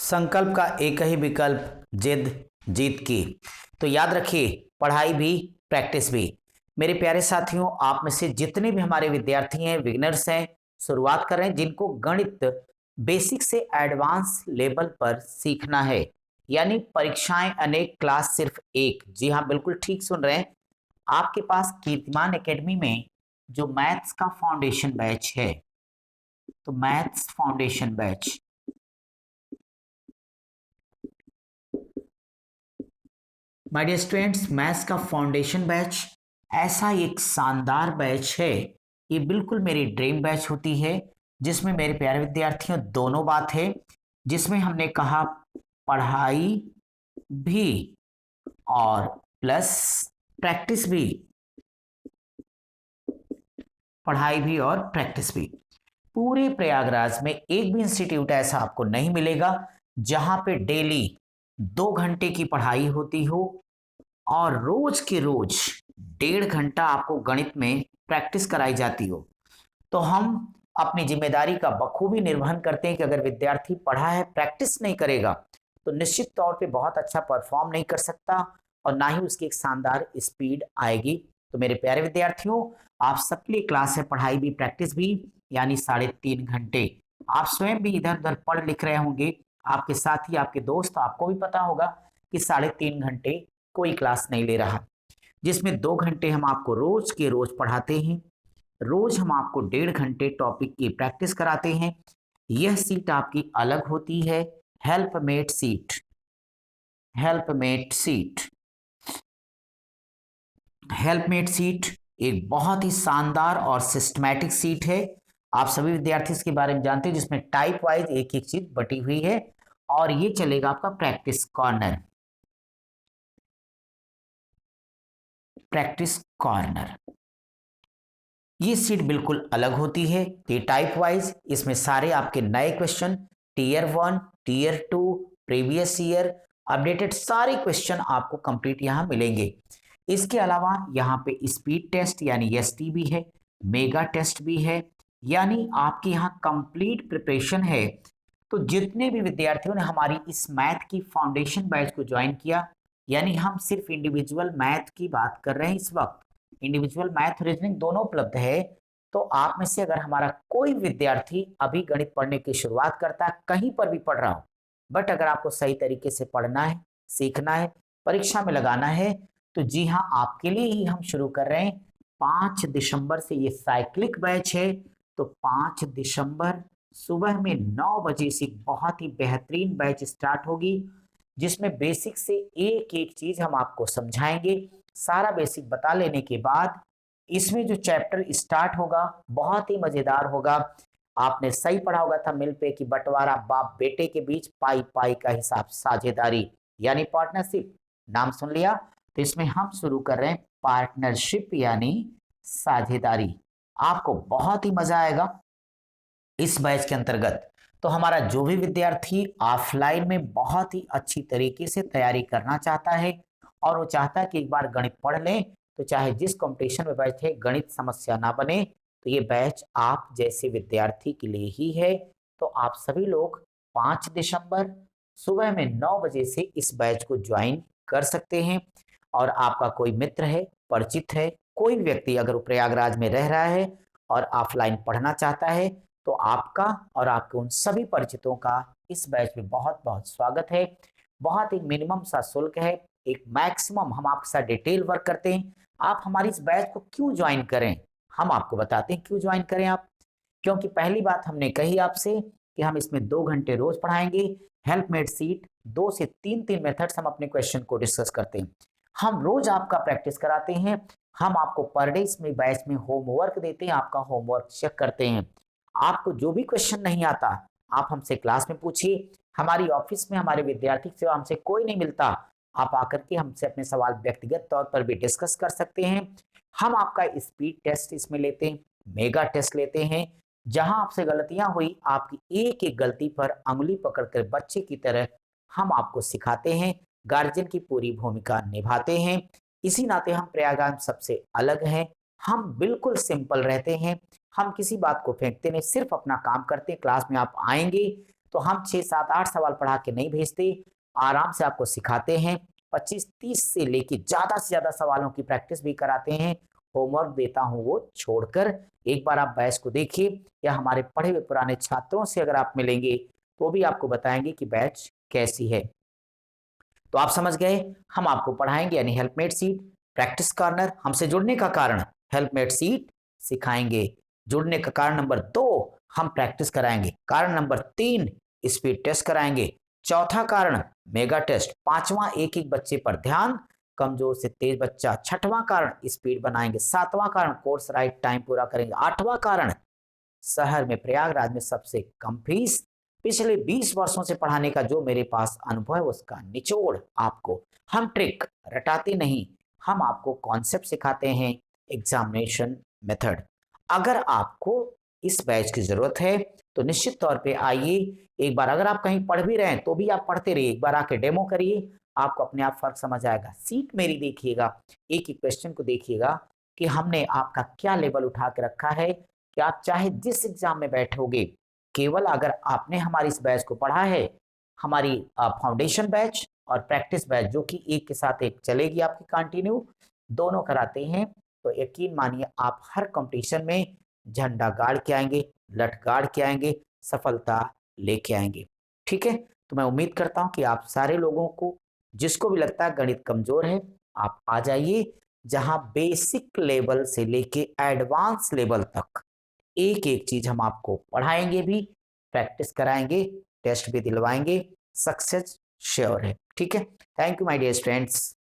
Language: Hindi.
संकल्प का एक ही विकल्प, जिद जीत की। तो याद रखिए, पढ़ाई भी प्रैक्टिस भी। मेरे प्यारे साथियों, आप में से जितने भी हमारे विद्यार्थी हैं, बिगिनर्स हैं, शुरुआत कर रहे हैं, जिनको गणित बेसिक से एडवांस लेवल पर सीखना है, यानी परीक्षाएं अनेक क्लास सिर्फ एक। जी हाँ, बिल्कुल ठीक सुन रहे हैं। आपके पास कीर्तिमान एकेडमी में जो मैथ्स का फाउंडेशन बैच है, तो maths foundation batch, my dear students, maths का फाउंडेशन बैच ऐसा एक शानदार बैच है। ये बिल्कुल मेरी ड्रीम बैच होती है, जिसमें मेरे प्यारे विद्यार्थियों दोनों बात है, जिसमें हमने कहा पढ़ाई भी और प्लस प्रैक्टिस भी। पढ़ाई भी और प्रैक्टिस भी। पूरे प्रयागराज में एक भी इंस्टीट्यूट ऐसा आपको नहीं मिलेगा जहां पे डेली 2 घंटे की पढ़ाई होती हो और रोज के रोज 1.5 घंटा आपको गणित में प्रैक्टिस कराई जाती हो। तो हम अपनी जिम्मेदारी का बखूबी निर्वहन करते हैं कि अगर विद्यार्थी पढ़ा है, प्रैक्टिस नहीं करेगा, तो निश्चित तौर पे बहुत अच्छा परफॉर्म नहीं कर सकता और ना ही उसकी एक शानदार स्पीड आएगी। तो मेरे प्यारे विद्यार्थियों, आप सबके लिए क्लास है पढ़ाई भी प्रैक्टिस भी, यानी 3.5 घंटे। आप स्वयं भी इधर उधर पढ़ लिख रहे होंगे, आपके साथी आपके दोस्त, आपको भी पता होगा कि 3.5 घंटे कोई क्लास नहीं ले रहा, जिसमें 2 घंटे हम आपको रोज के रोज पढ़ाते हैं। रोज हम आपको 1.5 घंटे टॉपिक की प्रैक्टिस कराते हैं। यह सीट आपकी अलग होती है, हेल्पमेट सीट। हेल्पमेट सीट, हेल्पमेट सीट एक बहुत ही शानदार और सिस्टमैटिक सीट है। आप सभी विद्यार्थी इसके बारे में जानते हैं, जिसमें टाइप वाइज एक एक चीज बटी हुई है। और ये चलेगा आपका प्रैक्टिस कॉर्नर। प्रैक्टिस कॉर्नर, ये सीट बिल्कुल अलग होती है। ये टाइप वाइज, इसमें सारे आपके नए question, tier 1, tier 2, previous year, updated सारे क्वेश्चन आपको कंप्लीट यहाँ मिलेंगे। इसके अलावा यहाँ पे स्पीड टेस्ट यानी एसटी भी है, मेगा टेस्ट भी है, यानी आपके यहाँ कंप्लीट प्रिपरेशन है। तो जितने भी विद्यार्थियों ने हमारी इस मैथ की फाउंडेशन बैच को ज्वाइन किया, यानी हम सिर्फ इंडिविजुअल मैथ की बात कर रहे हैं इस वक्त, इंडिविजुअल मैथ रीजनिंग दोनों उपलब्ध है। तो आप में से अगर हमारा कोई विद्यार्थी अभी गणित पढ़ने की शुरुआत करता है, कहीं पर भी पढ़ रहा हो, बट अगर आपको सही तरीके से पढ़ना है, सीखना है, परीक्षा में लगाना है, तो जी हाँ, आपके लिए ही हम शुरू कर रहे हैं। 5 दिसंबर से ये साइक्लिक बैच है। तो 5 दिसंबर सुबह में 9 बजे से बहुत ही बेहतरीन बैच स्टार्ट होगी, जिसमें बेसिक से एक एक चीज हम आपको समझाएंगे। सारा बेसिक बता लेने के बाद इसमें जो चैप्टर स्टार्ट होगा बहुत ही मजेदार होगा। आपने सही पढ़ा होगा था, मिल पे की बंटवारा, बाप बेटे के बीच पाई पाई का हिसाब, साझेदारी यानी पार्टनरशिप, नाम सुन लिया। तो इसमें हम शुरू कर रहे हैं पार्टनरशिप यानी साझेदारी। आपको बहुत ही मजा आएगा इस बैच के अंतर्गत। तो हमारा जो भी विद्यार्थी ऑफलाइन में बहुत ही अच्छी तरीके से तैयारी करना चाहता है और वो चाहता है कि एक बार गणित पढ़ लें, तो चाहे जिस कंपटीशन में बैठे गणित समस्या ना बने, तो ये बैच आप जैसे विद्यार्थी के लिए ही है। तो आप सभी लोग 5 दिसंबर सुबह में 9 बजे से इस बैच को ज्वाइन कर सकते हैं। और आपका कोई मित्र है, परिचित है, कोई व्यक्ति अगर वो प्रयागराज में रह रहा है और ऑफलाइन पढ़ना चाहता है, तो आपका और आपके उन सभी परिचितों का इस बैच में बहुत बहुत स्वागत है। बहुत एक मिनिमम सा शुल्क है, एक मैक्सिमम हम आपके साथ डिटेल वर्क करते हैं। आप हमारी इस बैच को क्यों ज्वाइन करें, हम आपको बताते हैं क्यों ज्वाइन करें आप। क्योंकि पहली बात हमने कही आपसे कि हम इसमें 2 घंटे रोज पढ़ाएंगे। हेल्पमेट सीट 2 से 3 मेथड्स हम अपने क्वेश्चन को डिस्कस करते हैं। हम रोज आपका प्रैक्टिस कराते हैं। हम आपको पर डे इसमें बैच में होमवर्क देते हैं, आपका होमवर्क चेक करते हैं। आपको जो भी क्वेश्चन नहीं आता, आप हमसे क्लास में पूछिए। हमारी ऑफिस में हमारे विद्यार्थी सेवा हमसे कोई नहीं मिलता, आप आकर के हमसे अपने सवाल व्यक्तिगत तौर पर भी डिस्कस कर सकते हैं। हम आपका स्पीड टेस्ट इसमें लेते हैं, मेगा टेस्ट लेते हैं। जहां आपसे गलतियां हुई, आपकी एक एक गलती पर अंगुली पकड़कर बच्चे की तरह हम आपको सिखाते हैं, गार्जियन की पूरी भूमिका निभाते हैं। इसी नाते हम प्रयागराज सबसे अलग हैं। हम बिल्कुल सिंपल रहते हैं, हम किसी बात को फेंकते नहीं, सिर्फ अपना काम करते हैं। क्लास में आप आएंगे तो हम 6, 7, 8 सवाल पढ़ा के नहीं भेजते, आराम से आपको सिखाते हैं। 25, 30 से लेके ज़्यादा से ज़्यादा सवालों की प्रैक्टिस भी कराते हैं। होमवर्क देता हूँ वो छोड़कर। एक बार आप बैच को देखिए, या हमारे पढ़े हुए पुराने छात्रों से अगर आप मिलेंगे तो भी आपको बताएंगे कि बैच कैसी है। तो आप समझ गए, हम आपको पढ़ाएंगे यानी हेल्पमेट सीट, प्रैक्टिस कॉर्नर। हमसे जुड़ने का कारण हेल्पमेट सीट सिखाएंगे। जुड़ने का कारण नंबर 2, हम प्रैक्टिस कराएंगे। कारण नंबर 3, स्पीड टेस्ट कराएंगे। चौथा कारण मेगा टेस्ट। पांचवा, एक एक बच्चे पर ध्यान, कमजोर से तेज बच्चा। छठवां कारण स्पीड बनाएंगे। सातवां कारण कोर्स राइट टाइम पूरा करेंगे। आठवां कारण शहर में, प्रयागराज में सबसे कम फीस। पिछले 20 वर्षों से पढ़ाने का जो मेरे पास अनुभव है उसका निचोड़ आपको। हम ट्रिक रटाते नहीं, हम आपको कॉन्सेप्ट सिखाते हैं, एग्जामिनेशन मेथड। अगर आपको इस बैच की जरूरत है तो निश्चित तौर पे आइए। एक बार अगर आप कहीं पढ़ भी रहे हैं तो भी आप पढ़ते रहिए, एक बार आके डेमो करिए, आपको अपने आप फर्क समझ आएगा। सीट मेरी देखिएगा, एक एक क्वेश्चन को देखिएगा कि हमने आपका क्या लेवल उठा के रखा है कि आप चाहे जिस एग्जाम में बैठोगे, केवल अगर आपने हमारी इस बैच को पढ़ा है, हमारी फाउंडेशन बैच और प्रैक्टिस बैच जो कि एक के साथ एक चलेगी आपकी कंटिन्यू, दोनों कराते हैं, तो यकीन मानिए आप हर कंपटीशन में झंडा गाड़ के आएंगे, लठ गाड़ के आएंगे, सफलता लेके आएंगे। ठीक है, तो मैं उम्मीद करता हूं कि आप सारे लोगों को, जिसको भी लगता है गणित कमजोर है, आप आ जाइए, जहां बेसिक लेवल से लेके एडवांस लेवल तक एक एक चीज हम आपको पढ़ाएंगे भी, प्रैक्टिस कराएंगे, टेस्ट भी दिलवाएंगे, सक्सेस श्योर है। ठीक है, thank you my dear students.